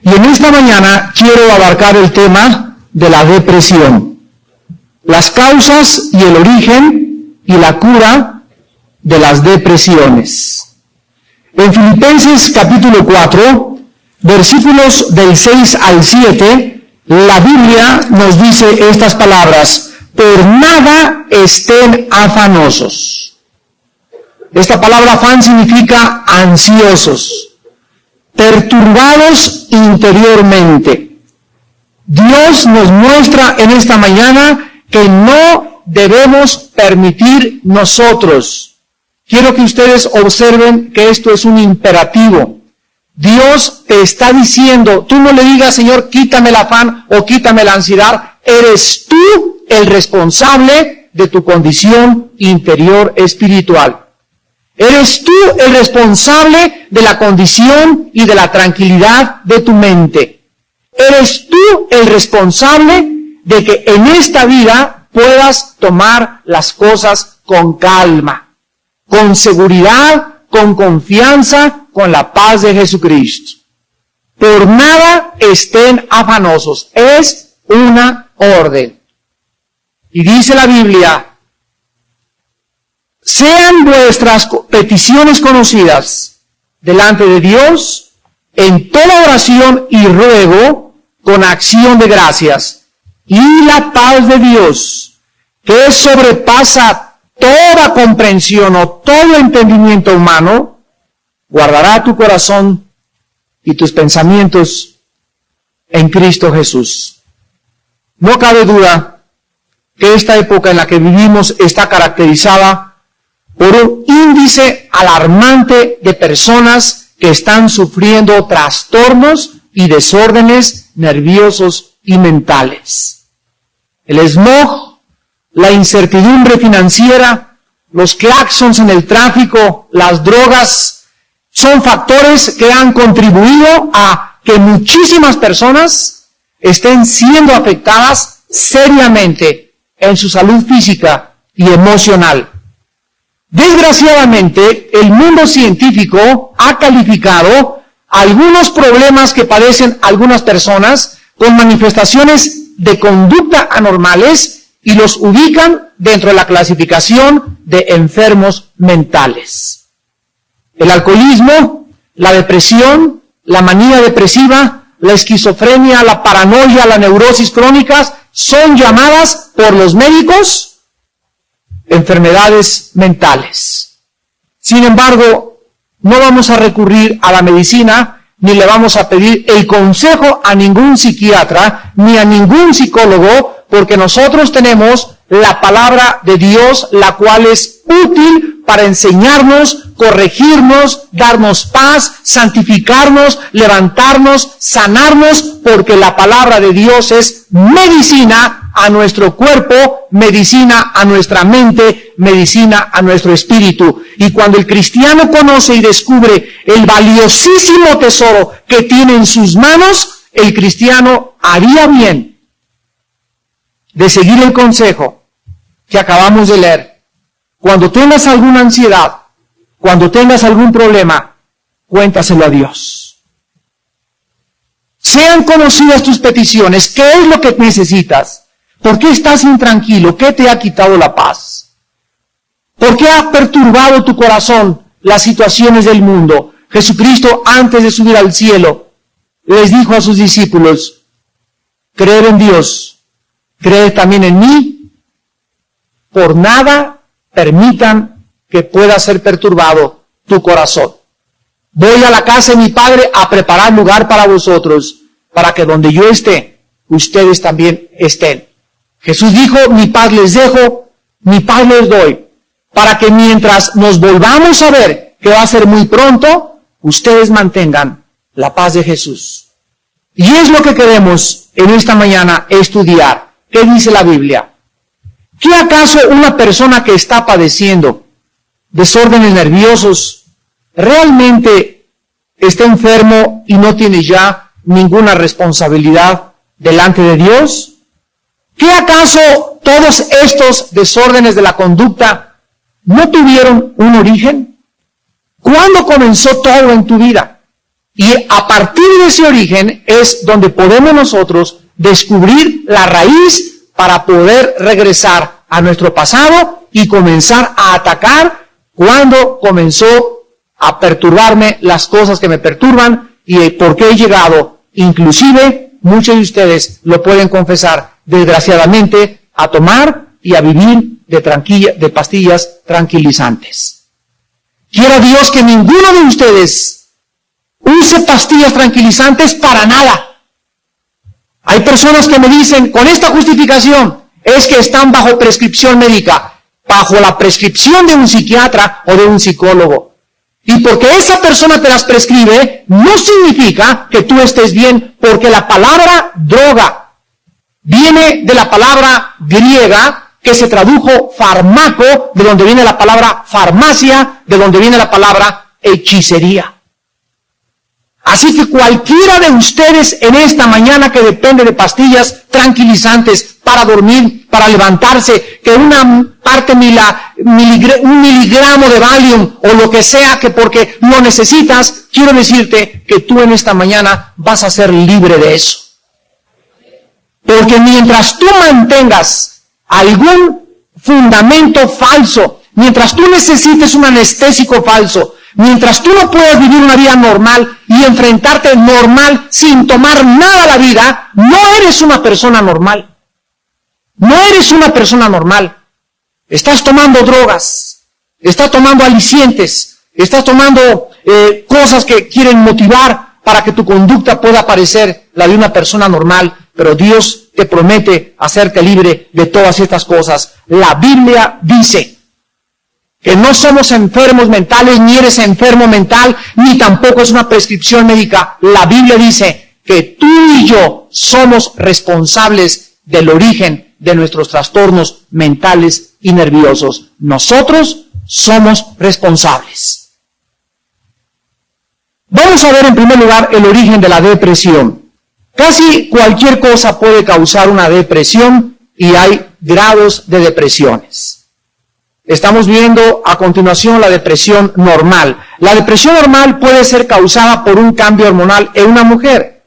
Y en esta mañana quiero abarcar el tema de la depresión, las causas y el origen y la cura de las depresiones. En Filipenses capítulo 4, versículos del 6 al 7, la Biblia nos dice estas palabras: por nada estén afanosos. Esta palabra afán significa ansiosos, perturbados interiormente. Dios nos muestra en esta mañana que no debemos permitir nosotros. Quiero que ustedes observen que esto es un imperativo. Dios te está diciendo, tú no le digas, Señor, quítame el afán o quítame la ansiedad. Eres tú el responsable de tu condición interior espiritual. Eres tú el responsable de la condición y de la tranquilidad de tu mente. Eres tú el responsable de que en esta vida puedas tomar las cosas con calma, con seguridad, con confianza, con la paz de Jesucristo. Por nada estén afanosos. Es una orden. Y dice la Biblia: sean vuestras peticiones conocidas delante de Dios en toda oración y ruego con acción de gracias. Y la paz de Dios, que sobrepasa toda comprensión o todo entendimiento humano, guardará tu corazón y tus pensamientos en Cristo Jesús. No cabe duda que esta época en la que vivimos está caracterizada por un índice alarmante de personas que están sufriendo trastornos y desórdenes nerviosos y mentales. El smog, la incertidumbre financiera, los claxons en el tráfico, las drogas, son factores que han contribuido a que muchísimas personas estén siendo afectadas seriamente en su salud física y emocional. Desgraciadamente, el mundo científico ha calificado algunos problemas que padecen algunas personas con manifestaciones de conducta anormales y los ubican dentro de la clasificación de enfermos mentales. El alcoholismo, la depresión, la manía depresiva, la esquizofrenia, la paranoia, la neurosis crónicas son llamadas por los médicos enfermedades mentales. Sin embargo, no vamos a recurrir a la medicina ni le vamos a pedir el consejo a ningún psiquiatra ni a ningún psicólogo, porque nosotros tenemos la palabra de Dios, la cual es útil para enseñarnos, corregirnos, darnos paz, santificarnos, levantarnos, sanarnos, porque la palabra de Dios es medicina a nuestro cuerpo, medicina a nuestra mente, medicina a nuestro espíritu. Y cuando el cristiano conoce y descubre el valiosísimo tesoro que tiene en sus manos, el cristiano haría bien de seguir el consejo que acabamos de leer. Cuando tengas alguna ansiedad, cuando tengas algún problema, cuéntaselo a Dios. Sean conocidas tus peticiones. ¿Qué es lo que necesitas? ¿Por qué estás intranquilo? ¿Qué te ha quitado la paz? ¿Por qué ha perturbado tu corazón las situaciones del mundo? Jesucristo, antes de subir al cielo, les dijo a sus discípulos: creed en Dios, creed también en mí. Por nada permitan que pueda ser perturbado tu corazón. Voy a la casa de mi Padre a preparar lugar para vosotros, para que donde yo esté, ustedes también estén. Jesús dijo: mi paz les dejo, mi paz les doy, para que mientras nos volvamos a ver, que va a ser muy pronto, ustedes mantengan la paz de Jesús. Y es lo que queremos en esta mañana estudiar. ¿Qué dice la Biblia? ¿Qué acaso una persona que está padeciendo desórdenes nerviosos realmente está enfermo y no tiene ya ninguna responsabilidad delante de Dios? ¿Qué acaso todos estos desórdenes de la conducta no tuvieron un origen? ¿Cuándo comenzó todo en tu vida? Y a partir de ese origen es donde podemos nosotros descubrir la raíz para poder regresar a nuestro pasado y comenzar a atacar cuando comenzó a perturbarme las cosas que me perturban y por qué he llegado, inclusive muchos de ustedes lo pueden confesar, desgraciadamente, a tomar y a vivir de pastillas tranquilizantes. Quiera Dios que ninguno de ustedes use pastillas tranquilizantes para nada. Hay personas que me dicen, con esta justificación, es que están bajo prescripción médica, bajo la prescripción de un psiquiatra o de un psicólogo. Y porque esa persona te las prescribe, no significa que tú estés bien, porque la palabra droga viene de la palabra griega que se tradujo fármaco, de donde viene la palabra farmacia, de donde viene la palabra hechicería. Así que cualquiera de ustedes en esta mañana que depende de pastillas tranquilizantes para dormir, para levantarse, que una parte un miligramo de Valium o lo que sea que porque lo necesitas, quiero decirte que tú en esta mañana vas a ser libre de eso. Porque mientras tú mantengas algún fundamento falso, mientras tú necesites un anestésico falso, mientras tú no puedas vivir una vida normal y enfrentarte normal sin tomar nada a la vida, no eres una persona normal. No eres una persona normal. Estás tomando drogas, estás tomando alicientes, estás tomando cosas que quieren motivar para que tu conducta pueda parecer la de una persona normal, pero Dios te promete hacerte libre de todas estas cosas. La Biblia dice que no somos enfermos mentales, ni eres enfermo mental, ni tampoco es una prescripción médica. La Biblia dice que tú y yo somos responsables del origen de nuestros trastornos mentales y nerviosos. Nosotros somos responsables. Vamos a ver en primer lugar el origen de la depresión. Casi cualquier cosa puede causar una depresión y hay grados de depresiones. Estamos viendo a continuación la depresión normal. La depresión normal puede ser causada por un cambio hormonal en una mujer.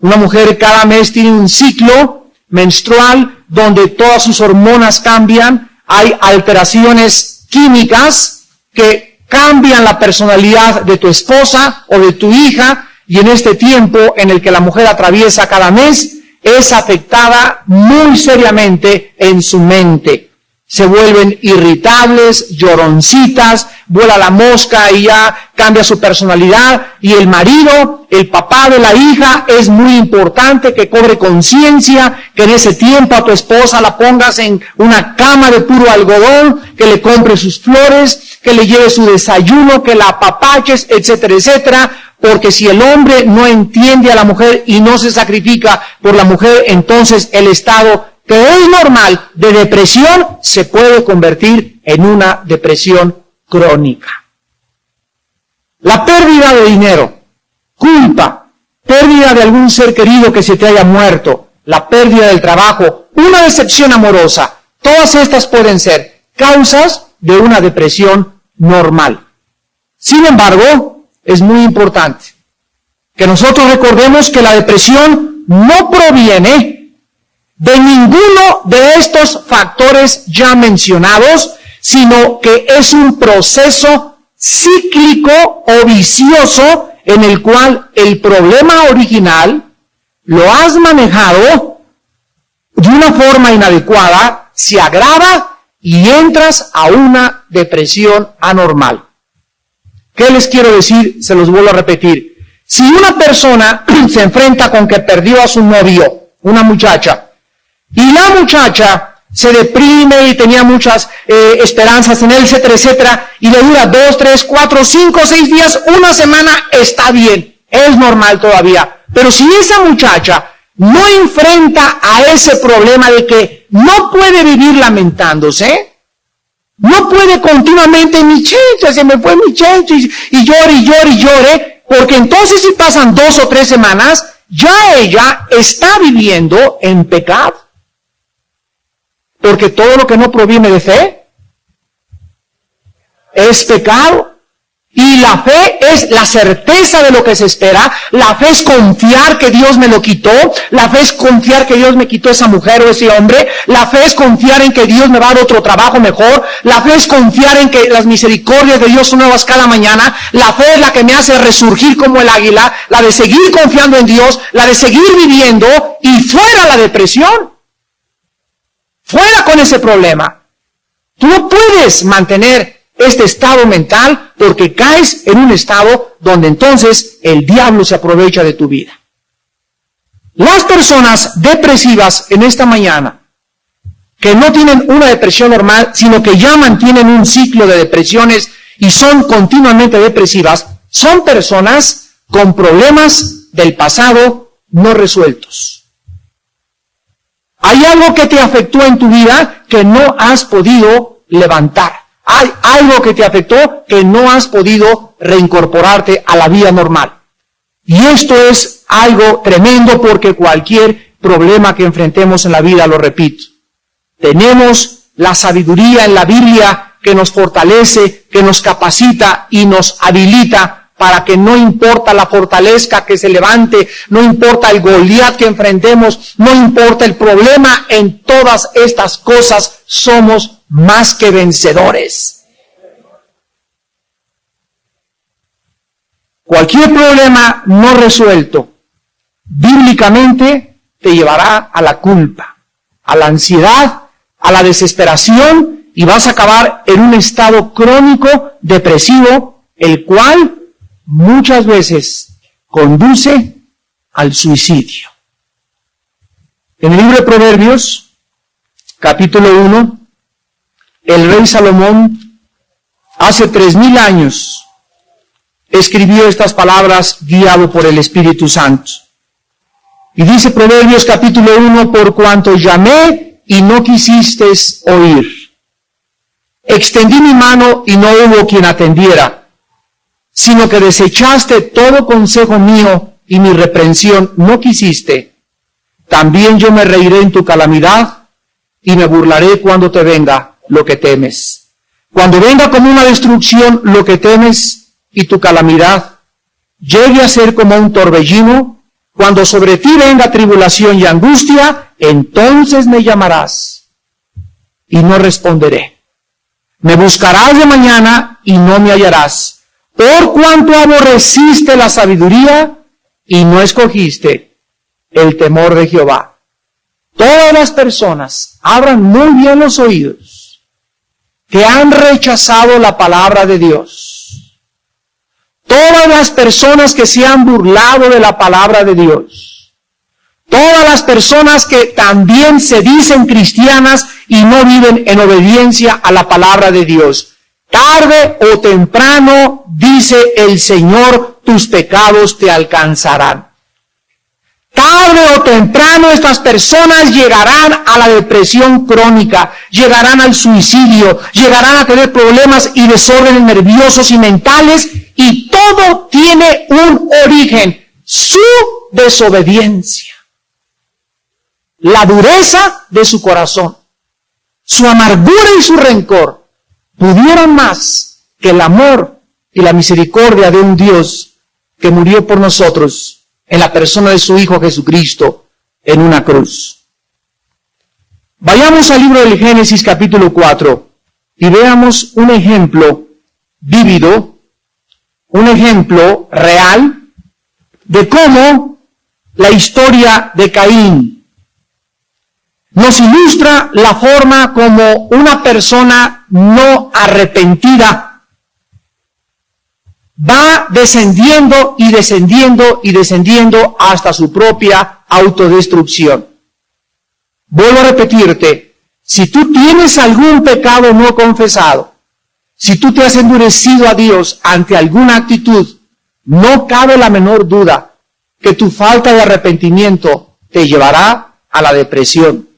Una mujer cada mes tiene un ciclo menstrual donde todas sus hormonas cambian. Hay alteraciones químicas que cambian la personalidad de tu esposa o de tu hija, y en este tiempo en el que la mujer atraviesa cada mes, es afectada muy seriamente en su mente. Se vuelven irritables, lloroncitas, vuela la mosca y ya cambia su personalidad. Y el marido, el papá de la hija, es muy importante que cobre conciencia, que en ese tiempo a tu esposa la pongas en una cama de puro algodón, que le compre sus flores, que le lleve su desayuno, que la apapaches, etcétera, etcétera. Porque si el hombre no entiende a la mujer y no se sacrifica por la mujer, entonces el estado que es normal de depresión se puede convertir en una depresión crónica. La pérdida de dinero, culpa, pérdida de algún ser querido que se te haya muerto, la pérdida del trabajo, una decepción amorosa, todas estas pueden ser causas de una depresión normal. Sin embargo, es muy importante que nosotros recordemos que la depresión no proviene de ninguno de estos factores ya mencionados, sino que es un proceso cíclico o vicioso en el cual el problema original lo has manejado de una forma inadecuada, se agrava y entras a una depresión anormal. ¿Qué les quiero decir? Se los vuelvo a repetir. Si una persona se enfrenta con que perdió a su novio, una muchacha, y la muchacha se deprime y tenía muchas esperanzas en él, etcétera, etcétera, y le dura 2, 3, 4, 5, 6 días, una semana, está bien, es normal todavía. Pero si esa muchacha no enfrenta a ese problema de que no puede vivir lamentándose, no puede continuamente, mi chencha, se me fue mi chencha, y llore, y llore, y llore, porque entonces si pasan 2 o 3 semanas, ya ella está viviendo en pecado. Porque todo lo que no proviene de fe es pecado. Y la fe es la certeza de lo que se espera. La fe es confiar que Dios me lo quitó. La fe es confiar que Dios me quitó esa mujer o ese hombre. La fe es confiar en que Dios me va a dar otro trabajo mejor. La fe es confiar en que las misericordias de Dios son nuevas cada mañana. La fe es la que me hace resurgir como el águila. La de seguir confiando en Dios. La de seguir viviendo. Y fuera la depresión. Fuera con ese problema. Tú no puedes mantener este estado mental porque caes en un estado donde entonces el diablo se aprovecha de tu vida. Las personas depresivas en esta mañana, que no tienen una depresión normal, sino que ya mantienen un ciclo de depresiones y son continuamente depresivas, son personas con problemas del pasado no resueltos. Hay algo que te afectó en tu vida que no has podido levantar. Hay algo que te afectó que no has podido reincorporarte a la vida normal. Y esto es algo tremendo porque cualquier problema que enfrentemos en la vida, lo repito, tenemos la sabiduría en la Biblia que nos fortalece, que nos capacita y nos habilita para que no importa la fortaleza que se levante, no importa el Goliat que enfrentemos, no importa el problema, en todas estas cosas somos más que vencedores. Cualquier problema no resuelto, bíblicamente te llevará a la culpa, a la ansiedad, a la desesperación y vas a acabar en un estado crónico depresivo, el cual muchas veces conduce al suicidio. En el libro de Proverbios, capítulo 1, el rey Salomón, hace 3000 años, escribió estas palabras guiado por el Espíritu Santo. Y dice Proverbios capítulo 1, por cuanto llamé y no quisisteis oír. Extendí mi mano y no hubo quien atendiera, sino que desechaste todo consejo mío y mi reprensión no quisiste. También yo me reiré en tu calamidad y me burlaré cuando te venga lo que temes. Cuando venga como una destrucción lo que temes y tu calamidad llegue a ser como un torbellino, cuando sobre ti venga tribulación y angustia, entonces me llamarás y no responderé. Me buscarás de mañana y no me hallarás, por cuanto aborreciste la sabiduría y no escogiste el temor de Jehová. Todas las personas, abran muy bien los oídos, que han rechazado la palabra de Dios. Todas las personas que se han burlado de la palabra de Dios. Todas las personas que también se dicen cristianas y no viven en obediencia a la palabra de Dios. Tarde o temprano, dice el Señor, tus pecados te alcanzarán. Tarde o temprano estas personas llegarán a la depresión crónica, llegarán al suicidio, llegarán a tener problemas y desórdenes nerviosos y mentales, y todo tiene un origen, su desobediencia, la dureza de su corazón, su amargura y su rencor pudieron más que el amor y la misericordia de un Dios que murió por nosotros en la persona de su Hijo Jesucristo en una cruz. Vayamos al libro del Génesis capítulo 4 y veamos un ejemplo vívido, un ejemplo real de cómo la historia de Caín nos ilustra la forma como una persona no arrepentida va descendiendo y descendiendo y descendiendo hasta su propia autodestrucción. Vuelvo a repetirte, si tú tienes algún pecado no confesado, si tú te has endurecido a Dios ante alguna actitud, no cabe la menor duda que tu falta de arrepentimiento te llevará a la depresión,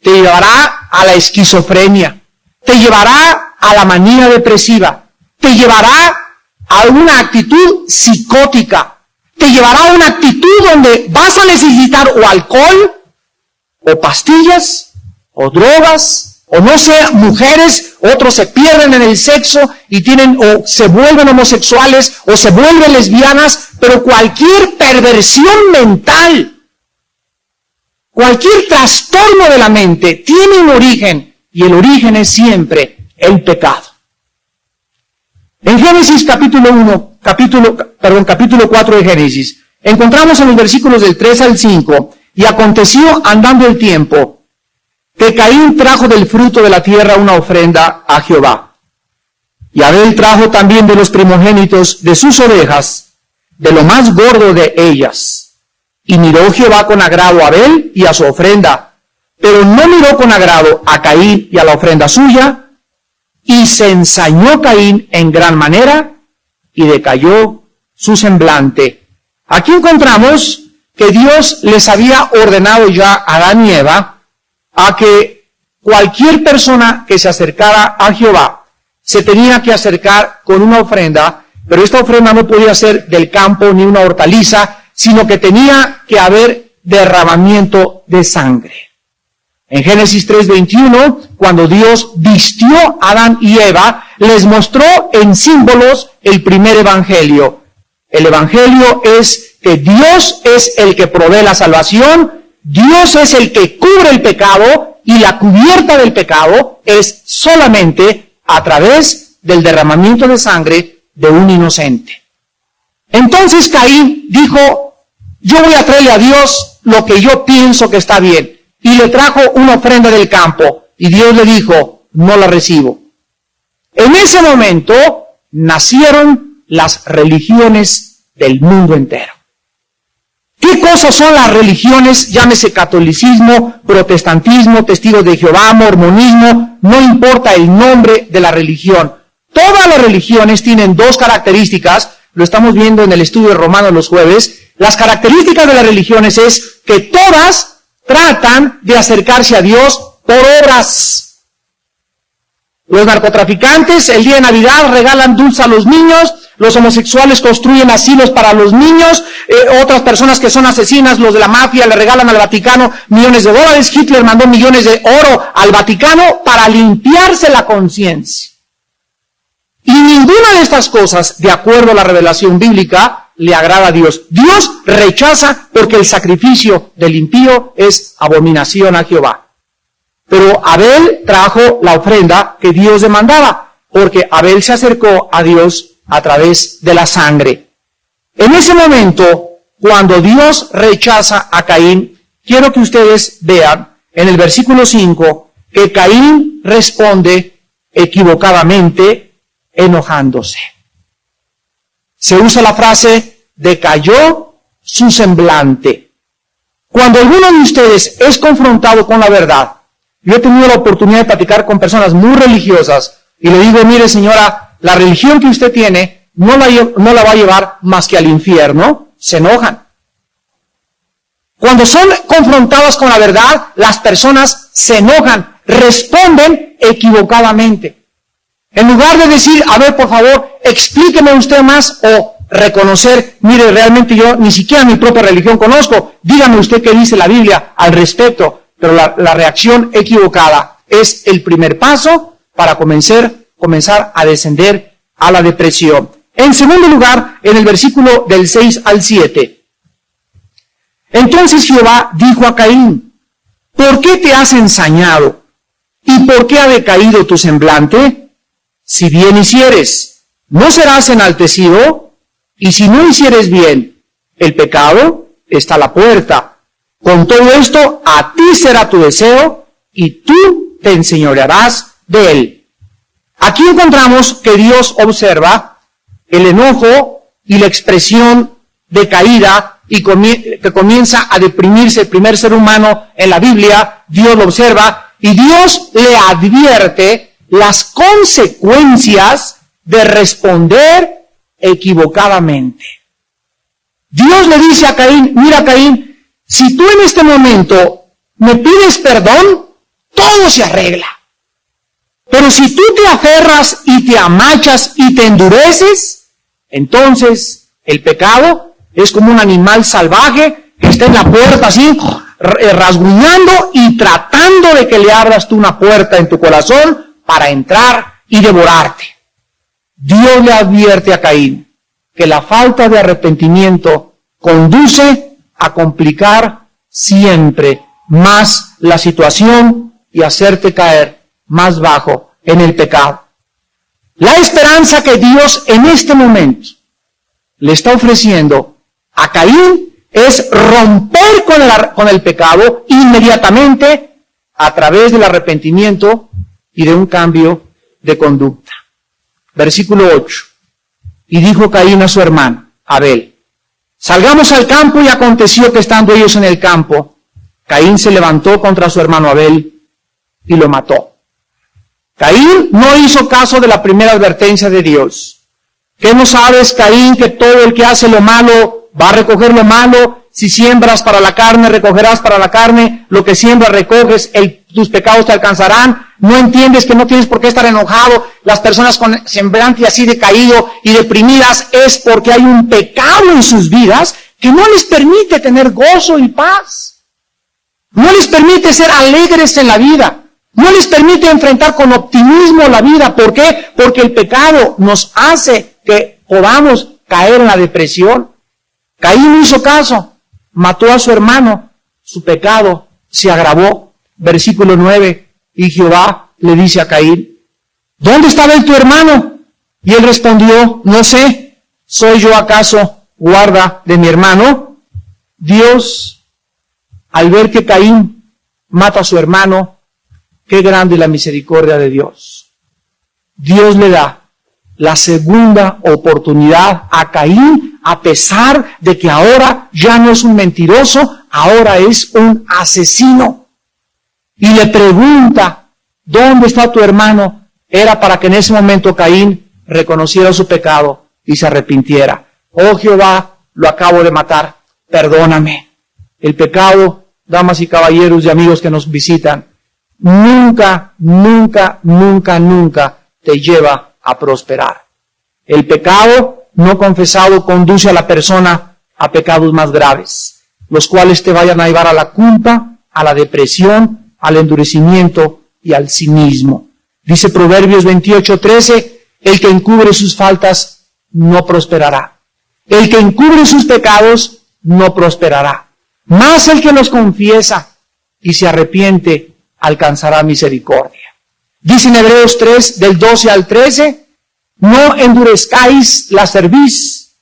te llevará a la esquizofrenia, te llevará a la manía depresiva, te llevará a una actitud psicótica, te llevará a una actitud donde vas a necesitar o alcohol, o pastillas, o drogas, o no sé, mujeres, otros se pierden en el sexo y o se vuelven homosexuales o se vuelven lesbianas, pero cualquier perversión mental, cualquier trastorno de la mente tiene un origen, y el origen es siempre el pecado. En Génesis capítulo 4 de Génesis, encontramos en los versículos del 3 al 5, y aconteció andando el tiempo, que Caín trajo del fruto de la tierra una ofrenda a Jehová. Y Abel trajo también de los primogénitos de sus ovejas, de lo más gordo de ellas. Y miró Jehová con agrado a Abel y a su ofrenda, pero no miró con agrado a Caín y a la ofrenda suya, y se ensañó Caín en gran manera, y decayó su semblante. Aquí encontramos que Dios les había ordenado ya a Adán y Eva a que cualquier persona que se acercara a Jehová se tenía que acercar con una ofrenda, pero esta ofrenda no podía ser del campo ni una hortaliza, sino que tenía que haber derramamiento de sangre. En Génesis 3:21, cuando Dios vistió a Adán y Eva, les mostró en símbolos el primer evangelio. El evangelio es que Dios es el que provee la salvación, Dios es el que cubre el pecado, y la cubierta del pecado es solamente a través del derramamiento de sangre de un inocente. Entonces Caín dijo, yo voy a traerle a Dios lo que yo pienso que está bien, y le trajo una ofrenda del campo, y Dios le dijo, no la recibo. En ese momento nacieron las religiones del mundo entero. ¿Qué cosas son las religiones? Llámese catolicismo, protestantismo, testigos de Jehová, mormonismo, no importa el nombre de la religión. Todas las religiones tienen dos características, lo estamos viendo en el estudio de Romanos los jueves. Las características de las religiones es que todas tratan de acercarse a Dios por obras. Los narcotraficantes el día de Navidad regalan dulces a los niños, los homosexuales construyen asilos para los niños, otras personas que son asesinas, los de la mafia, le regalan al Vaticano millones de dólares. Hitler mandó millones de oro al Vaticano para limpiarse la conciencia. Y ninguna de estas cosas, de acuerdo a la revelación bíblica, le agrada a Dios. Dios rechaza porque el sacrificio del impío es abominación a Jehová. Pero Abel trajo la ofrenda que Dios demandaba, porque Abel se acercó a Dios a través de la sangre. En ese momento, cuando Dios rechaza a Caín, quiero que ustedes vean en el versículo 5 que Caín responde equivocadamente enojándose. Se usa la frase decayó su semblante. Cuando alguno de ustedes es confrontado con la verdad, yo he tenido la oportunidad de platicar con personas muy religiosas y le digo, mire señora, la religión que usted tiene no la va a llevar más que al infierno. Se enojan. Cuando son confrontadas con la verdad, las personas se enojan, responden equivocadamente. En lugar de decir, a ver, por favor, explíqueme usted más, o reconocer, mire, realmente yo ni siquiera mi propia religión conozco, dígame usted qué dice la Biblia al respecto. Pero la reacción equivocada es el primer paso para comenzar a descender a la depresión. En segundo lugar, en el versículo del 6 al 7. Entonces Jehová dijo a Caín, ¿por qué te has ensañado? ¿Y por qué ha decaído tu semblante? Si bien hicieres, ¿no serás enaltecido? Y si no hicieres bien, el pecado está a la puerta. Con todo esto, a ti será tu deseo, y tú te enseñorearás de él. Aquí encontramos que Dios observa el enojo y la expresión de caída y que comienza a deprimirse el primer ser humano en la Biblia. Dios lo observa y Dios le advierte las consecuencias de responder equivocadamente. Dios le dice a Caín, mira Caín, si tú en este momento me pides perdón, todo se arregla. Pero si tú te aferras y te amachas y te endureces, entonces el pecado es como un animal salvaje que está en la puerta así, rasguñando y tratando de que le abras tú una puerta en tu corazón para entrar y devorarte. Dios le advierte a Caín que la falta de arrepentimiento conduce a complicar siempre más la situación y hacerte caer más bajo en el pecado. La esperanza que Dios en este momento le está ofreciendo a Caín es romper con el pecado inmediatamente a través del arrepentimiento y de un cambio de conducta. Versículo 8. Y dijo Caín a su hermano Abel: salgamos al campo. Y aconteció que estando ellos en el campo, Caín se levantó contra su hermano Abel y lo mató. Caín no hizo caso de la primera advertencia de Dios. ¿Qué no sabes, Caín, que todo el que hace lo malo va a recoger lo malo? Si siembras para la carne, recogerás para la carne. Lo que siembras, recoges. Tus pecados te alcanzarán. ¿No entiendes que no tienes por qué estar enojado? Las personas con semblante así decaído y deprimidas es porque hay un pecado en sus vidas que no les permite tener gozo y paz. No les permite ser alegres en la vida. No les permite enfrentar con optimismo la vida. ¿Por qué? Porque el pecado nos hace que podamos caer en la depresión. Caín no hizo caso, mató a su hermano, su pecado se agravó. Versículo 9, y Jehová le dice a Caín: ¿dónde está Abel tu hermano? Y él respondió: no sé, ¿soy yo acaso guarda de mi hermano? Dios, al ver que Caín mata a su hermano, qué grande la misericordia de Dios. Dios le da la segunda oportunidad a Caín, a pesar de que ahora ya no es un mentiroso, ahora es un asesino. Y le pregunta: ¿dónde está tu hermano? Era para que en ese momento Caín reconociera su pecado y se arrepintiera. Oh Jehová, lo acabo de matar, perdóname. El pecado, damas y caballeros y amigos que nos visitan, nunca, nunca, nunca, nunca te lleva a prosperar. El pecado no confesado conduce a la persona a pecados más graves, los cuales te vayan a llevar a la culpa, a la depresión, al endurecimiento y al cinismo. Dice Proverbios 28:13, el que encubre sus faltas no prosperará. El que encubre sus pecados no prosperará. Mas el que los confiesa y se arrepiente alcanzará misericordia. Dice en Hebreos 3, del 12 al 13, no endurezcáis la cerviz.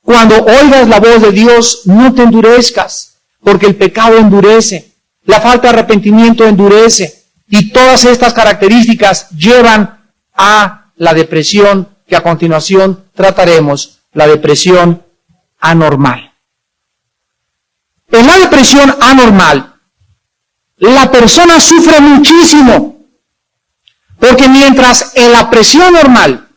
Cuando oigas la voz de Dios, no te endurezcas, porque el pecado endurece. La falta de arrepentimiento endurece. Y todas estas características llevan a la depresión, que a continuación trataremos, la depresión anormal. En la depresión anormal, la persona sufre muchísimo, porque mientras en la presión normal,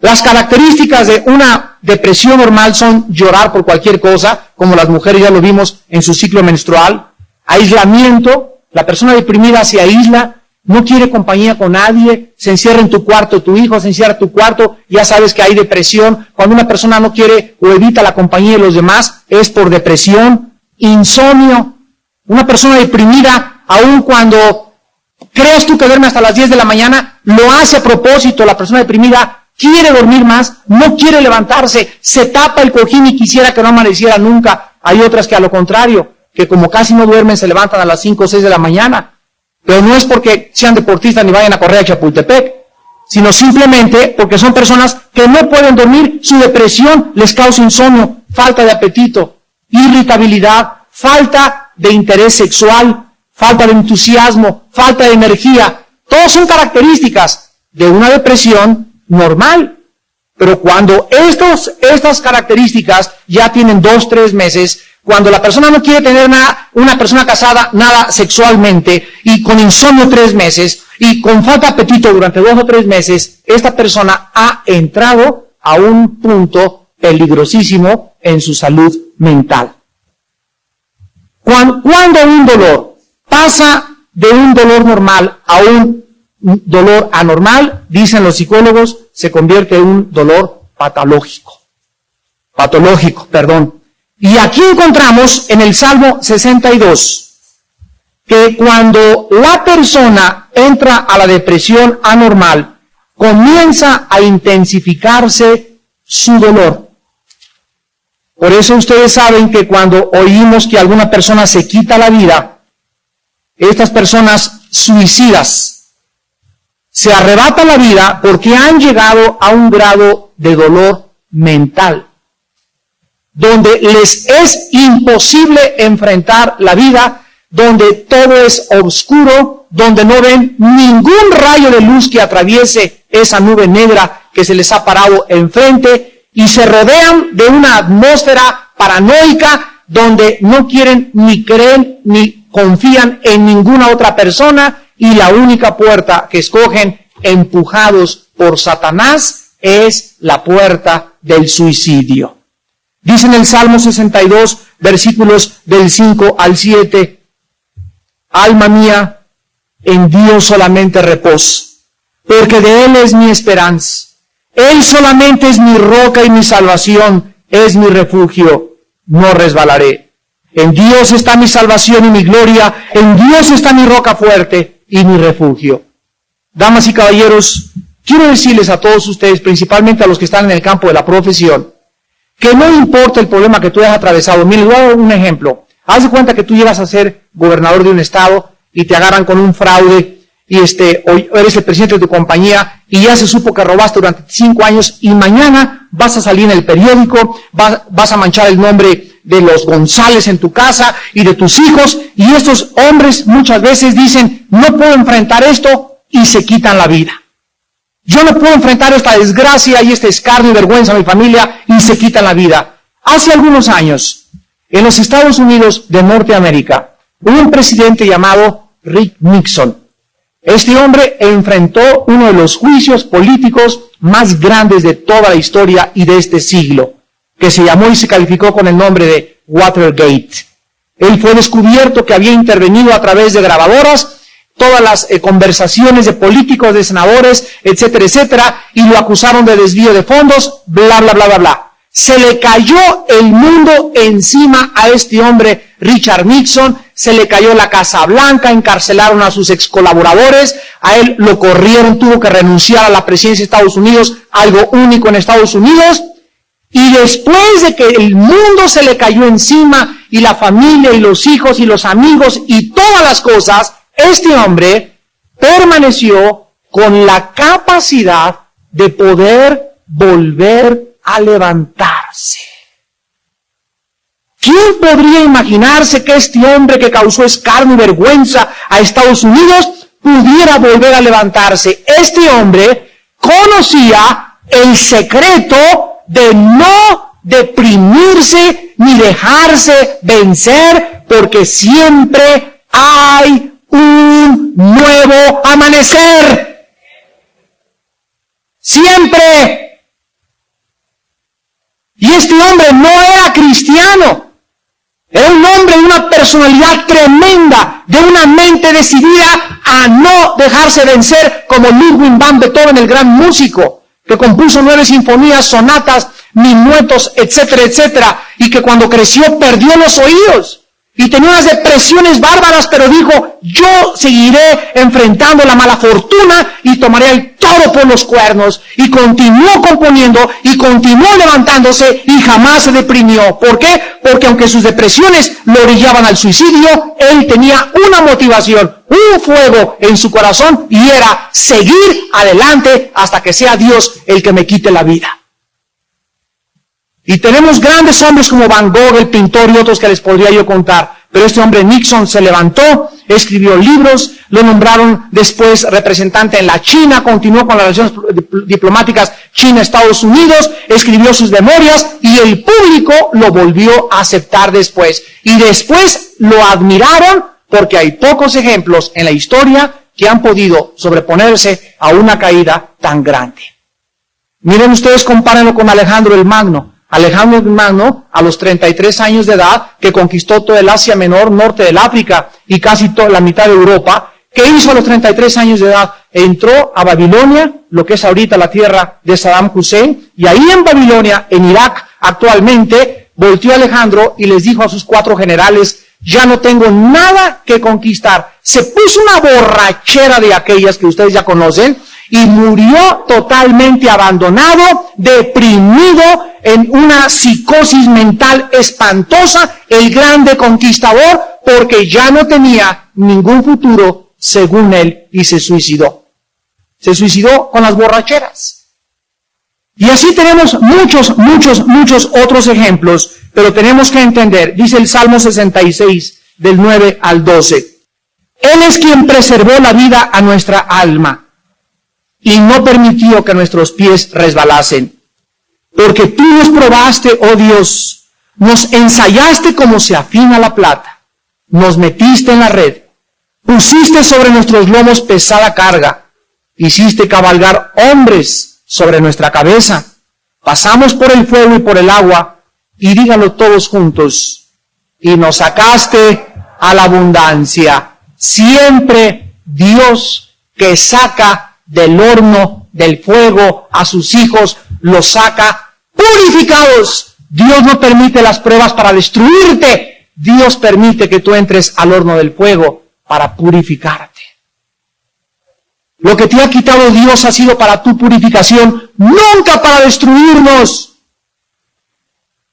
las características de una depresión normal son llorar por cualquier cosa, como las mujeres ya lo vimos en su ciclo menstrual, aislamiento, la persona deprimida se aísla, no quiere compañía con nadie, se encierra en tu cuarto, tu hijo se encierra en tu cuarto, ya sabes que hay depresión. Cuando una persona no quiere o evita la compañía de los demás, es por depresión. Insomnio, una persona deprimida, aun cuando crees tú que duerme hasta las 10 de la mañana, lo hace a propósito. La persona deprimida quiere dormir más, no quiere levantarse, se tapa el cojín y quisiera que no amaneciera nunca. Hay otras que a lo contrario, que como casi no duermen, se levantan a las 5 o 6 de la mañana. Pero no es porque sean deportistas ni vayan a correr a Chapultepec, sino simplemente porque son personas que no pueden dormir, su depresión les causa insomnio, falta de apetito, irritabilidad, falta de interés sexual, falta de entusiasmo, falta de energía. Todas son características de una depresión normal. Pero cuando estas características ya tienen 2, 3 meses, cuando la persona no quiere tener nada, una persona casada, nada sexualmente, y con insomnio 3 meses, y con falta de apetito durante 2 o 3 meses, esta persona ha entrado a un punto peligrosísimo en su salud mental. Cuando un dolor pasa de un dolor normal a un dolor anormal, dicen los psicólogos, se convierte en un dolor patológico. Y aquí encontramos en el Salmo 62, que cuando la persona entra a la depresión anormal, comienza a intensificarse su dolor. Por eso ustedes saben que cuando oímos que alguna persona se quita la vida, estas personas suicidas se arrebatan la vida porque han llegado a un grado de dolor mental, donde les es imposible enfrentar la vida, donde todo es oscuro, donde no ven ningún rayo de luz que atraviese esa nube negra que se les ha parado enfrente, y se rodean de una atmósfera paranoica donde no quieren ni creen ni confían en ninguna otra persona, y la única puerta que escogen, empujados por Satanás, es la puerta del suicidio. Dice en el Salmo 62, versículos del 5 al 7, alma mía, en Dios solamente reposo, porque de Él es mi esperanza. Él solamente es mi roca y mi salvación, es mi refugio, no resbalaré. En Dios está mi salvación y mi gloria, en Dios está mi roca fuerte y mi refugio. Damas y caballeros, quiero decirles a todos ustedes, principalmente a los que están en el campo de la profesión, que no importa el problema que tú hayas atravesado. Miren, les voy a dar un ejemplo. Haz de cuenta que tú llegas a ser gobernador de un estado y te agarran con un fraude y hoy eres el presidente de tu compañía y ya se supo que robaste durante 5 años y mañana vas a salir en el periódico, vas a manchar el nombre de los González en tu casa y de tus hijos, y estos hombres muchas veces dicen, no puedo enfrentar esto, y se quitan la vida. Yo no puedo enfrentar esta desgracia y este escarnio y vergüenza a mi familia, y se quitan la vida. Hace algunos años, en los Estados Unidos de Norteamérica, hubo un presidente llamado Rick Nixon. Este hombre enfrentó uno de los juicios políticos más grandes de toda la historia y de este siglo, que se llamó y se calificó con el nombre de Watergate. Él fue descubierto que había intervenido a través de grabadoras todas las conversaciones de políticos, de senadores, etcétera, etcétera, y lo acusaron de desvío de fondos, bla, bla, bla, bla, bla. Se le cayó el mundo encima a este hombre, Richard Nixon, se le cayó la Casa Blanca, encarcelaron a sus ex colaboradores, a él lo corrieron, tuvo que renunciar a la presidencia de Estados Unidos, algo único en Estados Unidos, y después de que el mundo se le cayó encima, y la familia, y los hijos, y los amigos, y todas las cosas, este hombre permaneció con la capacidad de poder volver a levantarse. ¿Quién podría imaginarse que este hombre que causó escarnio y vergüenza a Estados Unidos pudiera volver a levantarse? Este hombre conocía el secreto de no deprimirse ni dejarse vencer, porque siempre hay un nuevo amanecer. Siempre. Y este hombre no era cristiano. Era un hombre de una personalidad tremenda, de una mente decidida a no dejarse vencer, como Ludwig van Beethoven, el gran músico, que compuso 9 sinfonías, sonatas, minuetos, etcétera, etcétera, y que cuando creció perdió los oídos y tenía unas depresiones bárbaras, pero dijo, yo seguiré enfrentando la mala fortuna y tomaré el toro por los cuernos, y continuó componiendo y continuó levantándose y jamás se deprimió. ¿Por qué? Porque aunque sus depresiones lo orillaban al suicidio, él tenía una motivación, un fuego en su corazón, y era seguir adelante hasta que sea Dios el que me quite la vida. Y tenemos grandes hombres como Van Gogh, el pintor, y otros que les podría yo contar. Pero este hombre Nixon se levantó, escribió libros, lo nombraron después representante en la China, continuó con las relaciones diplomáticas China-Estados Unidos, escribió sus memorias y el público lo volvió a aceptar después. Y después lo admiraron porque hay pocos ejemplos en la historia que han podido sobreponerse a una caída tan grande. Miren ustedes, compárenlo con Alejandro el Magno. Alejandro el Magno, a los 33 años de edad, que conquistó todo el Asia Menor, norte del África y casi toda la mitad de Europa, ¿qué hizo a los 33 años de edad? Entró a Babilonia, lo que es ahorita la tierra de Saddam Hussein, y ahí en Babilonia, en Irak actualmente, volteó Alejandro y les dijo a sus 4 generales ya no tengo nada que conquistar. Se puso una borrachera de aquellas que ustedes ya conocen y murió totalmente abandonado, deprimido, en una psicosis mental espantosa, el grande conquistador, porque ya no tenía ningún futuro según él, y se suicidó. Se suicidó con las borracheras. Y así tenemos muchos otros ejemplos, pero tenemos que entender, dice el Salmo 66, del 9 al 12, Él es quien preservó la vida a nuestra alma y no permitió que nuestros pies resbalasen. Porque tú nos probaste, oh Dios, nos ensayaste como se afina la plata, nos metiste en la red, pusiste sobre nuestros lomos pesada carga, hiciste cabalgar hombres sobre nuestra cabeza, pasamos por el fuego y por el agua, y díganlo todos juntos, y nos sacaste a la abundancia. Siempre Dios que saca del horno, del fuego a sus hijos, los saca purificados. Dios no permite las pruebas para destruirte. Dios permite que tú entres al horno del fuego para purificarte. Lo que te ha quitado Dios ha sido para tu purificación, nunca para destruirnos.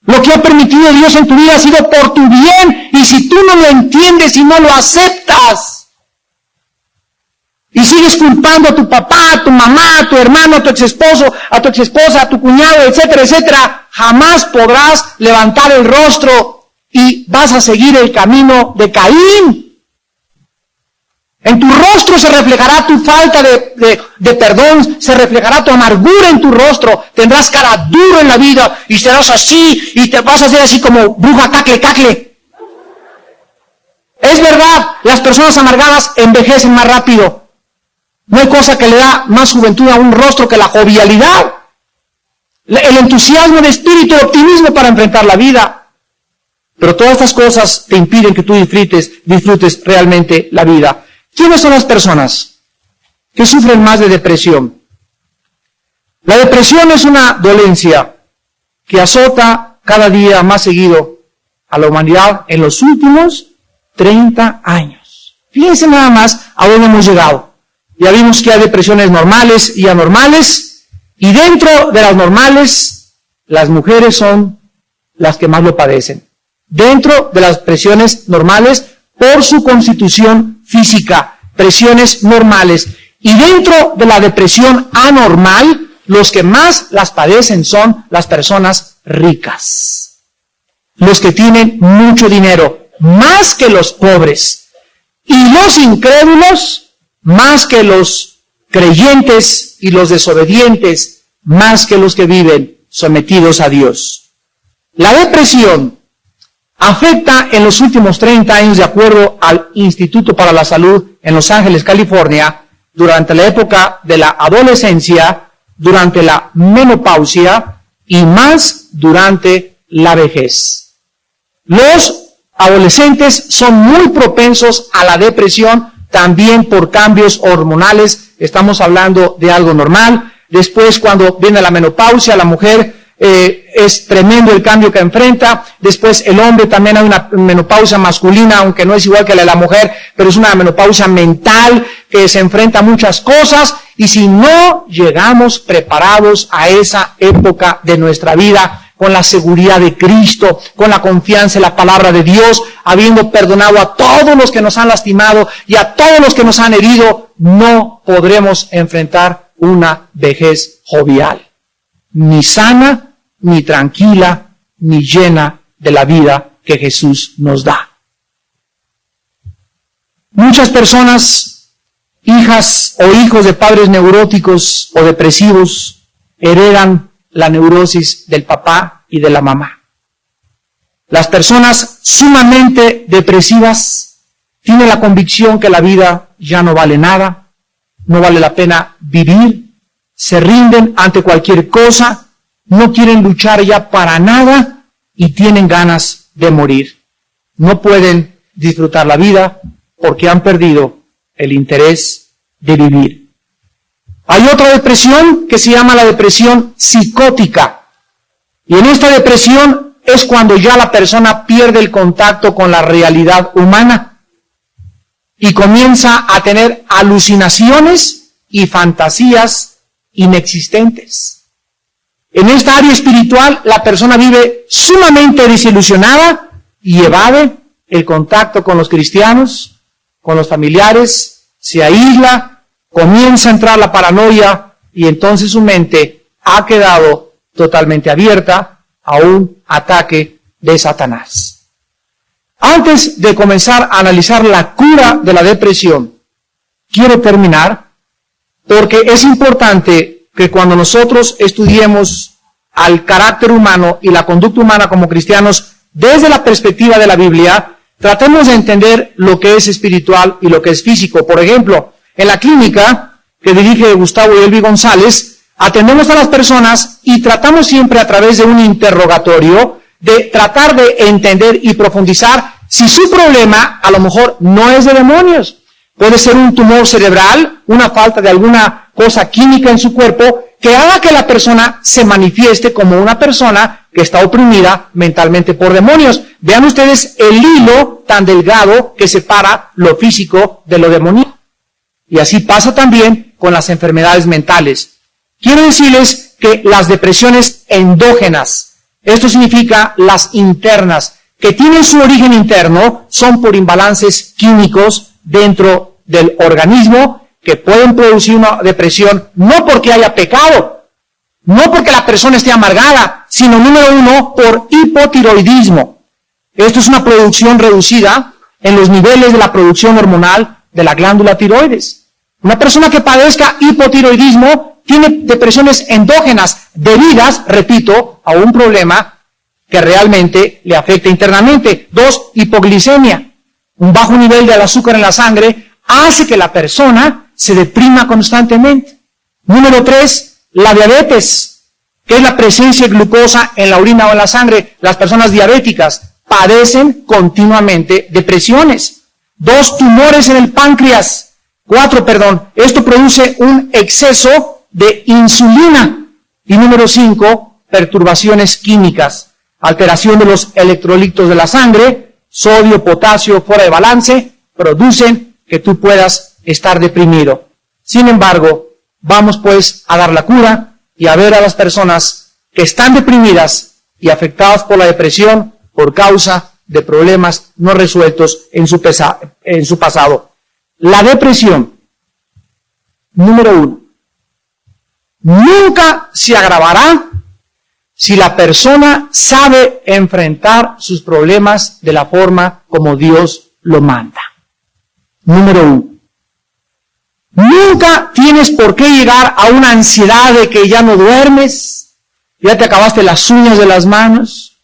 Lo que ha permitido Dios en tu vida ha sido por tu bien, y si tú no lo entiendes y no lo aceptas, y sigues culpando a tu papá, a tu mamá, a tu hermano, a tu exesposo, a tu exesposa, a tu cuñado, etcétera, etcétera, jamás podrás levantar el rostro y vas a seguir el camino de Caín. En tu rostro se reflejará tu falta de perdón, se reflejará tu amargura en tu rostro, tendrás cara dura en la vida y serás así y te vas a hacer así como bruja cacle, cacle. Es verdad, las personas amargadas envejecen más rápido. No hay cosa que le da más juventud a un rostro que la jovialidad, el entusiasmo de espíritu, el optimismo para enfrentar la vida. Pero todas estas cosas te impiden que tú disfrutes realmente la vida. ¿Quiénes son las personas que sufren más de depresión? La depresión es una dolencia que azota cada día más seguido a la humanidad en los últimos 30 años. Fíjense nada más a dónde hemos llegado. Ya vimos que hay depresiones normales y anormales, y dentro de las normales, las mujeres son las que más lo padecen. Dentro de las depresiones normales, por su constitución física, presiones normales. Y dentro de la depresión anormal, los que más las padecen son las personas ricas. Los que tienen mucho dinero, más que los pobres. Y los incrédulos, más que los creyentes, y los desobedientes, más que los que viven sometidos a Dios. La depresión afecta en los últimos 30 años, de acuerdo al Instituto para la Salud en Los Ángeles, California, durante la época de la adolescencia, durante la menopausia y más durante la vejez. Los adolescentes son muy propensos a la depresión, también por cambios hormonales. Estamos hablando de algo normal. Después, cuando viene la menopausia, la mujer es tremendo el cambio que enfrenta. Después el hombre también, hay una menopausia masculina, aunque no es igual que la de la mujer, pero es una menopausia mental que se enfrenta a muchas cosas. Y si no llegamos preparados a esa época de nuestra vida, con la seguridad de Cristo, con la confianza en la palabra de Dios, habiendo perdonado a todos los que nos han lastimado y a todos los que nos han herido, no podremos enfrentar una vejez jovial, ni sana, ni tranquila, ni llena de la vida que Jesús nos da. Muchas personas, hijas o hijos de padres neuróticos o depresivos, heredan la neurosis del papá y de la mamá. Las personas sumamente depresivas tienen la convicción que la vida ya no vale nada, no vale la pena vivir, se rinden ante cualquier cosa, no quieren luchar ya para nada y tienen ganas de morir. No pueden disfrutar la vida porque han perdido el interés de vivir. Hay otra depresión que se llama la depresión psicótica. Y en esta depresión es cuando ya la persona pierde el contacto con la realidad humana y comienza a tener alucinaciones y fantasías inexistentes. En esta área espiritual, la persona vive sumamente desilusionada y evade el contacto con los cristianos, con los familiares, se aísla, comienza a entrar la paranoia y entonces su mente ha quedado totalmente abierta a un ataque de Satanás. Antes de comenzar a analizar la cura de la depresión, quiero terminar porque es importante que cuando nosotros estudiemos al carácter humano y la conducta humana como cristianos desde la perspectiva de la Biblia, tratemos de entender lo que es espiritual y lo que es físico. Por ejemplo, en la clínica que dirige Gustavo y Elvi González, atendemos a las personas y tratamos siempre a través de un interrogatorio de tratar de entender y profundizar si su problema a lo mejor no es de demonios. Puede ser un tumor cerebral, una falta de alguna cosa química en su cuerpo que haga que la persona se manifieste como una persona que está oprimida mentalmente por demonios. Vean ustedes el hilo tan delgado que separa lo físico de lo demoníaco. Y así pasa también con las enfermedades mentales. Quiero decirles que las depresiones endógenas, esto significa las internas, que tienen su origen interno, son por imbalances químicos dentro del organismo que pueden producir una depresión, no porque haya pecado, no porque la persona esté amargada, sino número uno, por hipotiroidismo. Esto es una producción reducida en los niveles de la producción hormonal de la glándula tiroides. Una persona que padezca hipotiroidismo tiene depresiones endógenas debidas, repito, a un problema que realmente le afecta internamente. 2, hipoglicemia. Un bajo nivel del azúcar en la sangre hace que la persona se deprima constantemente. Número 3, la diabetes, que es la presencia de glucosa en la orina o en la sangre. Las personas diabéticas padecen continuamente depresiones. 2, tumores en el páncreas. 4, esto produce un exceso de insulina. Y número 5, perturbaciones químicas, alteración de los electrolitos de la sangre, sodio, potasio, fuera de balance, producen que tú puedas estar deprimido. Sin embargo, vamos pues a dar la cura y a ver a las personas que están deprimidas y afectadas por la depresión por causa de problemas no resueltos en su pasado. La depresión, número 1, nunca se agravará si la persona sabe enfrentar sus problemas de la forma como Dios lo manda. Número 1. Nunca tienes por qué llegar a una ansiedad de que ya no duermes, ya te acabaste las uñas de las manos,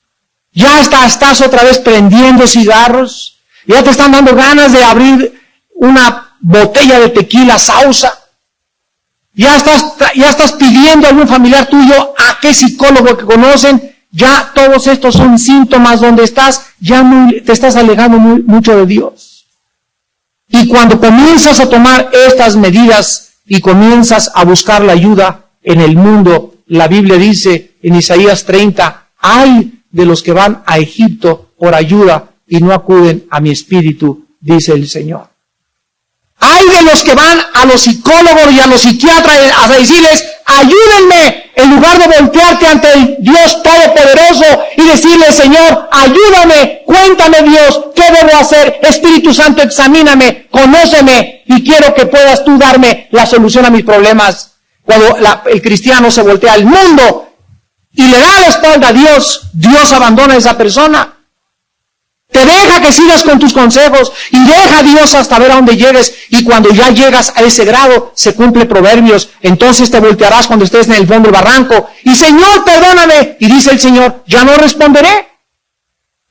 ya estás otra vez prendiendo cigarros, ya te están dando ganas de abrir una botella de tequila sausa, ya estás pidiendo a algún familiar tuyo, a qué psicólogo que conocen, ya todos estos son síntomas donde te estás alejando mucho de Dios. Y cuando comienzas a tomar estas medidas y comienzas a buscar la ayuda en el mundo, la Biblia dice en Isaías 30, ¡ay de los que van a Egipto por ayuda y no acuden a mi espíritu!, dice el Señor. ¡Ay de los que van a los psicólogos y a los psiquiatras a decirles, ayúdenme, en lugar de voltearte ante el Dios Todopoderoso y decirle, Señor, ayúdame, cuéntame Dios, ¿qué debo hacer? Espíritu Santo, examíname, conóceme y quiero que puedas tú darme la solución a mis problemas. Cuando el cristiano se voltea al mundo y le da la espalda a Dios, Dios abandona a esa persona. Te deja que sigas con tus consejos y deja a Dios hasta ver a dónde llegues. Y cuando ya llegas a ese grado, se cumple Proverbios. Entonces te voltearás cuando estés en el fondo del barranco. Y Señor, perdóname. Y dice el Señor, ya no responderé.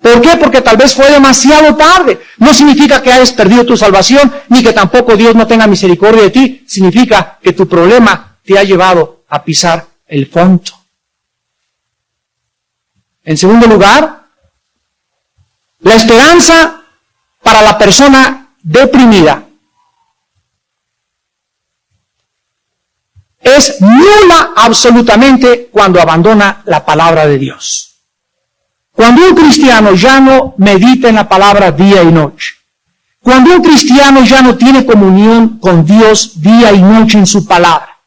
¿Por qué? Porque tal vez fue demasiado tarde. No significa que hayas perdido tu salvación, ni que tampoco Dios no tenga misericordia de ti. Significa que tu problema te ha llevado a pisar el fondo. En segundo lugar, la esperanza para la persona deprimida es nula absolutamente cuando abandona la palabra de Dios. Cuando un cristiano ya no medita en la palabra día y noche, cuando un cristiano ya no tiene comunión con Dios día y noche en su palabra,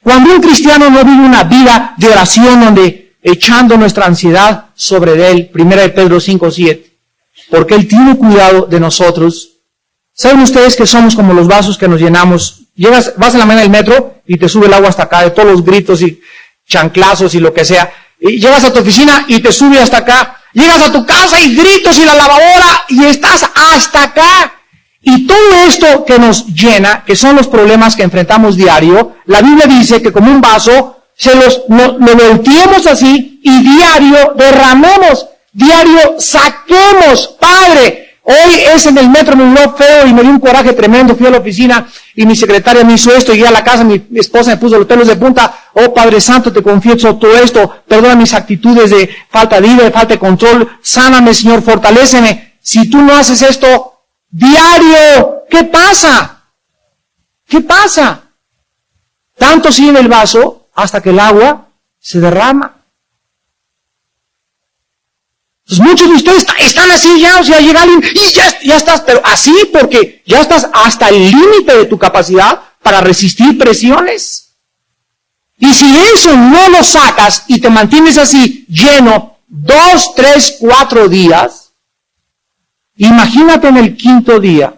cuando un cristiano no vive una vida de oración donde echando nuestra ansiedad sobre él, 1 Pedro 5:7, porque Él tiene cuidado de nosotros. ¿Saben ustedes que somos como los vasos que nos llenamos? Vas en la mañana del metro y te sube el agua hasta acá, de todos los gritos y chanclazos y lo que sea. Y llegas a tu oficina y te sube hasta acá. Llegas a tu casa y gritos y la lavadora y estás hasta acá. Y todo esto que nos llena, que son los problemas que enfrentamos diario, la Biblia dice que como un vaso, lo volteemos así y diario derramemos, diario saquemos. Padre, hoy es en el metro, me miró feo y me dio un coraje tremendo, fui a la oficina y mi secretaria me hizo esto, llegué a la casa, mi esposa me puso los pelos de punta. Oh Padre Santo, te confieso todo esto, perdona mis actitudes de falta de vida, de falta de control, sáname Señor, fortaléceme. Si tú no haces esto diario, ¿qué pasa? ¿Qué pasa? Tanto sigue en el vaso hasta que el agua se derrama. Pues muchos de ustedes están así ya, o sea, llega alguien y ya estás, pero así porque ya estás hasta el límite de tu capacidad para resistir presiones. Y si eso no lo sacas y te mantienes así lleno 2, 3, 4 días, imagínate en el 5.º día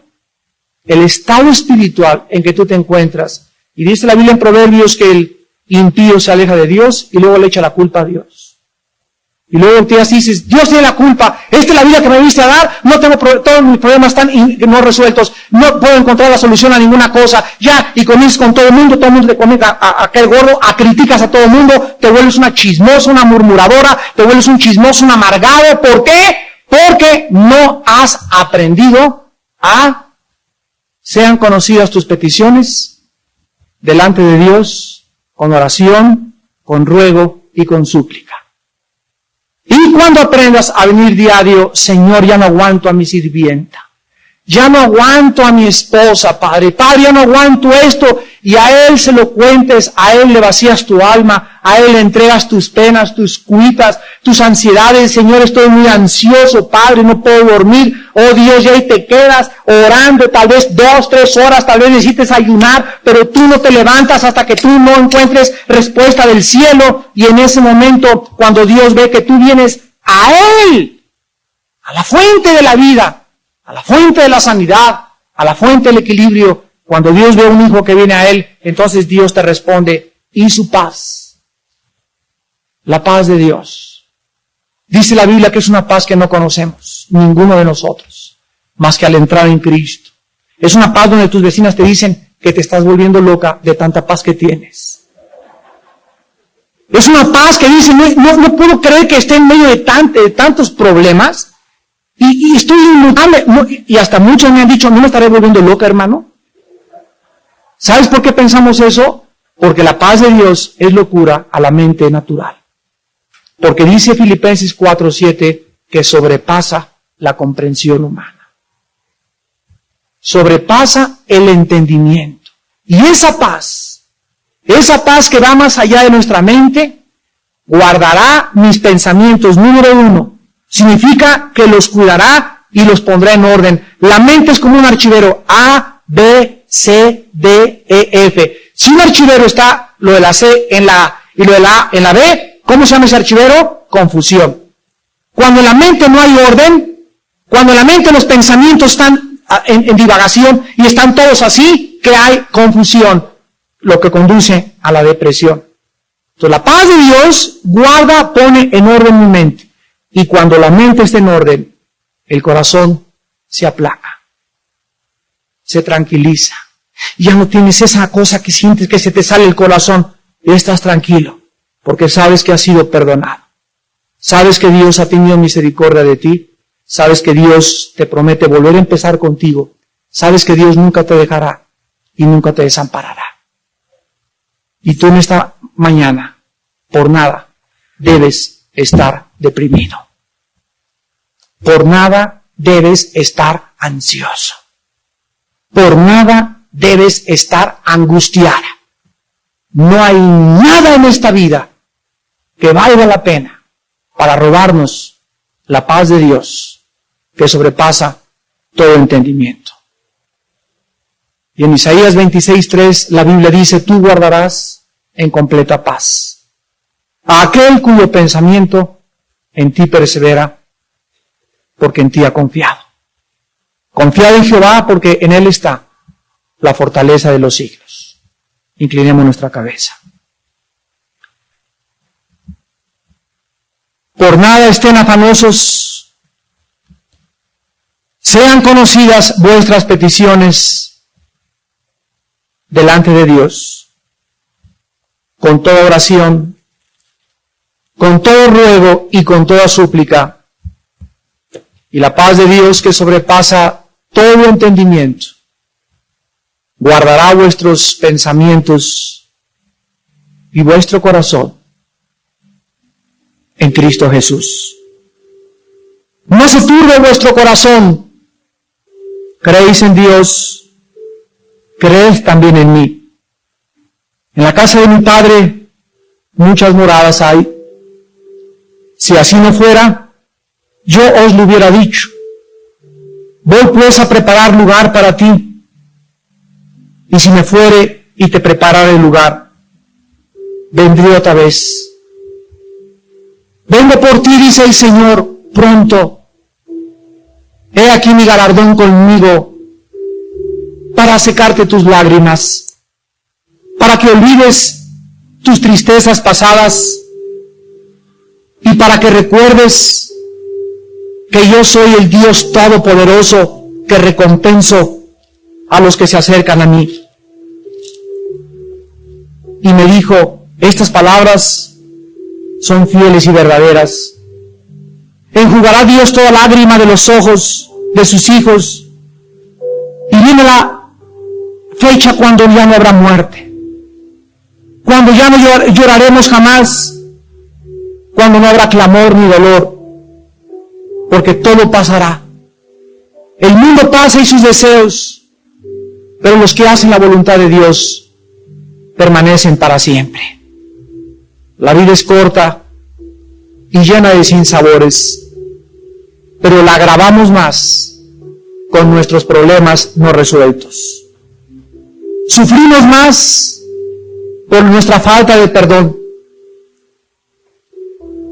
el estado espiritual en que tú te encuentras. Y dice la Biblia en Proverbios que el impío se aleja de Dios y luego le echa la culpa a Dios. Y luego te dices, Dios tiene la culpa, esta es la vida que me viniste a dar, no tengo todos mis problemas están no resueltos, no puedo encontrar la solución a ninguna cosa, ya, y comienzas con todo el mundo te comienza a caer gordo, criticas a todo el mundo, te vuelves una chismosa, una murmuradora, te vuelves un chismoso, un amargado. ¿Por qué? Porque no has aprendido a sean conocidas tus peticiones delante de Dios con oración, con ruego y con súplica. Y cuando aprendas a venir diario, Señor, ya no aguanto a mi sirvienta, ya no aguanto a mi esposa, Padre, ya no aguanto esto, y a Él se lo cuentes, a Él le vacías tu alma, a Él le entregas tus penas, tus cuitas, tus ansiedades. Señor, estoy muy ansioso, Padre, no puedo dormir. Oh Dios, y ahí te quedas orando, tal vez 2, 3 horas, tal vez necesites ayunar, pero tú no te levantas hasta que tú no encuentres respuesta del cielo. Y en ese momento, cuando Dios ve que tú vienes a Él, a la fuente de la vida, a la fuente de la sanidad, a la fuente del equilibrio, cuando Dios ve a un hijo que viene a Él, entonces Dios te responde, y su paz, la paz de Dios. Dice la Biblia que es una paz que no conocemos, ninguno de nosotros, más que al entrar en Cristo. Es una paz donde tus vecinas te dicen que te estás volviendo loca de tanta paz que tienes. Es una paz que dice, no puedo creer que esté en medio de tantos problemas, y estoy inmutable. Y hasta muchos me han dicho, ¿no me estaré volviendo loca, hermano? ¿Sabes por qué pensamos eso? Porque la paz de Dios es locura a la mente natural. Porque dice Filipenses 4:7 que sobrepasa la comprensión humana. Sobrepasa el entendimiento. Y esa paz que va más allá de nuestra mente, guardará mis pensamientos. Número 1, significa que los cuidará y los pondrá en orden. La mente es como un archivero, A, B, C, D, E, F. Si un archivero está lo de la C en la A y lo de la A en la B, ¿cómo se llama ese archivero? Confusión. Cuando en la mente no hay orden, cuando en la mente los pensamientos están en divagación y están todos así, que hay confusión, lo que conduce a la depresión. Entonces la paz de Dios guarda, pone en orden mi mente. Y cuando la mente está en orden, el corazón se aplaca, se tranquiliza. Ya no tienes esa cosa que sientes que se te sale el corazón. Y estás tranquilo, porque sabes que has sido perdonado. Sabes que Dios ha tenido misericordia de ti. Sabes que Dios te promete volver a empezar contigo. Sabes que Dios nunca te dejará y nunca te desamparará. Y tú en esta mañana, por nada, debes estar deprimido. Por nada debes estar ansioso. Por nada debes estar angustiada. No hay nada en esta vida que valga la pena para robarnos la paz de Dios, que sobrepasa todo entendimiento. Y en Isaías 26:3 la Biblia dice, tú guardarás en completa paz a aquel cuyo pensamiento en ti persevera, porque en ti ha confiado. Confiad en Jehová, porque en Él está la fortaleza de los siglos. Inclinemos nuestra cabeza. Por nada estén afanosos, sean conocidas vuestras peticiones delante de Dios, con toda oración, con todo ruego y con toda súplica, y la paz de Dios que sobrepasa todo entendimiento, guardará vuestros pensamientos y vuestro corazón en Cristo Jesús. No se turbe vuestro corazón. Creéis en Dios, creed también en mí. En la casa de mi Padre muchas moradas hay. Si así no fuera, yo os lo hubiera dicho. Voy pues a preparar lugar para ti. Y si me fuere y te prepararé el lugar, vendré otra vez. Vengo por ti, dice el Señor, pronto. He aquí mi galardón conmigo, para secarte tus lágrimas, para que olvides tus tristezas pasadas, y para que recuerdes que yo soy el Dios Todopoderoso, que recompenso a los que se acercan a mí. Y me dijo, estas palabras son fieles y verdaderas. Enjugará Dios toda lágrima de los ojos de sus hijos, y viene la fecha cuando ya no habrá muerte, cuando ya no lloraremos jamás, cuando no habrá clamor ni dolor, porque todo pasará. El mundo pasa y sus deseos, pero los que hacen la voluntad de Dios permanecen para siempre. La vida es corta y llena de sinsabores, pero la agravamos más con nuestros problemas no resueltos. Sufrimos más por nuestra falta de perdón.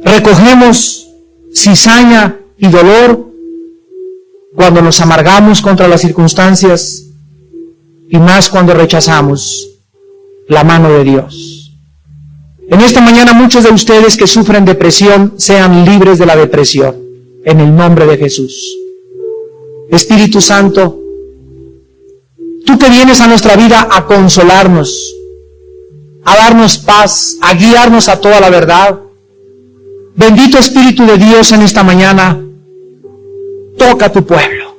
Recogemos cizaña y dolor cuando nos amargamos contra las circunstancias, y más cuando rechazamos la mano de Dios. En esta mañana muchos de ustedes que sufren depresión sean libres de la depresión, en el nombre de Jesús. Espíritu Santo, tú que vienes a nuestra vida a consolarnos, a darnos paz, a guiarnos a toda la verdad. Bendito Espíritu de Dios, en esta mañana, toca a tu pueblo.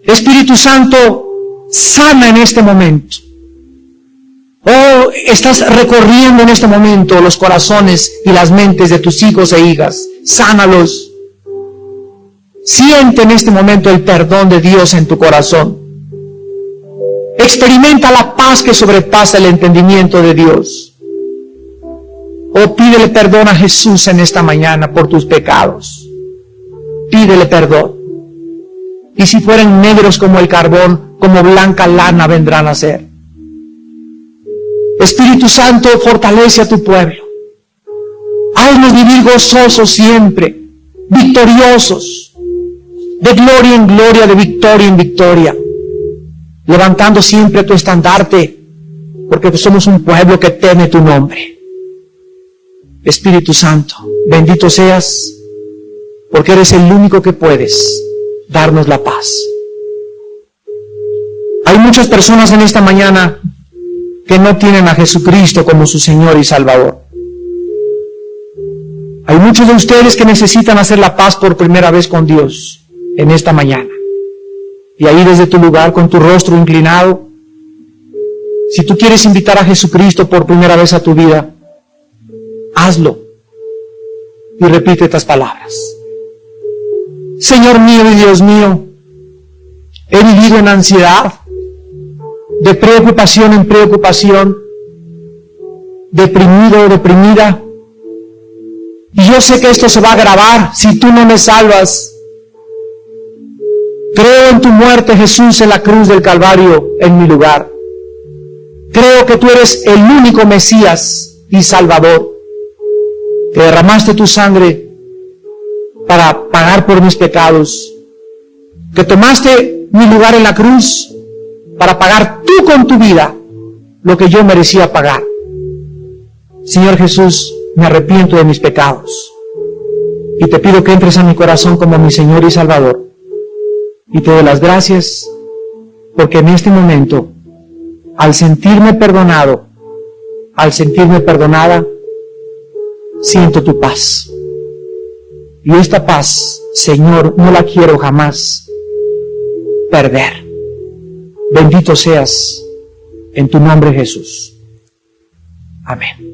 Espíritu Santo, sana en este momento. Oh, estás recorriendo en este momento los corazones y las mentes de tus hijos e hijas. Sánalos. Siente en este momento el perdón de Dios en tu corazón. Experimenta la paz que sobrepasa el entendimiento de Dios. Oh, pídele perdón a Jesús en esta mañana por tus pecados. Pídele perdón. Y si fueren negros como el carbón, como blanca lana vendrán a ser. Espíritu Santo, fortalece a tu pueblo. Haznos vivir gozosos siempre, victoriosos, de gloria en gloria, de victoria en victoria, levantando siempre tu estandarte, porque somos un pueblo que teme tu nombre. Espíritu Santo, bendito seas, porque eres el único que puedes darnos la paz. Hay muchas personas en esta mañana que no tienen a Jesucristo como su Señor y Salvador. Hay muchos de ustedes que necesitan hacer la paz por primera vez con Dios en esta mañana. Y ahí desde tu lugar, con tu rostro inclinado, si tú quieres invitar a Jesucristo por primera vez a tu vida, hazlo y repite estas palabras. Señor mío y Dios mío, he vivido en ansiedad, de preocupación en preocupación, deprimido o deprimida, Y yo sé que esto se va a agravar si tú no me salvas. Creo en tu muerte, Jesús, en la cruz del Calvario, en mi lugar. Creo que tú eres el único Mesías y Salvador, que derramaste tu sangre para pagar por mis pecados, que tomaste mi lugar en la cruz para pagar tú con tu vida lo que yo merecía pagar. Señor Jesús, me arrepiento de mis pecados y te pido que entres a mi corazón como mi Señor y Salvador. Y te doy las gracias porque en este momento, al sentirme perdonado, al sentirme perdonada, siento tu paz. Y esta paz, Señor, no la quiero jamás perder. Bendito seas en tu nombre, Jesús. Amén.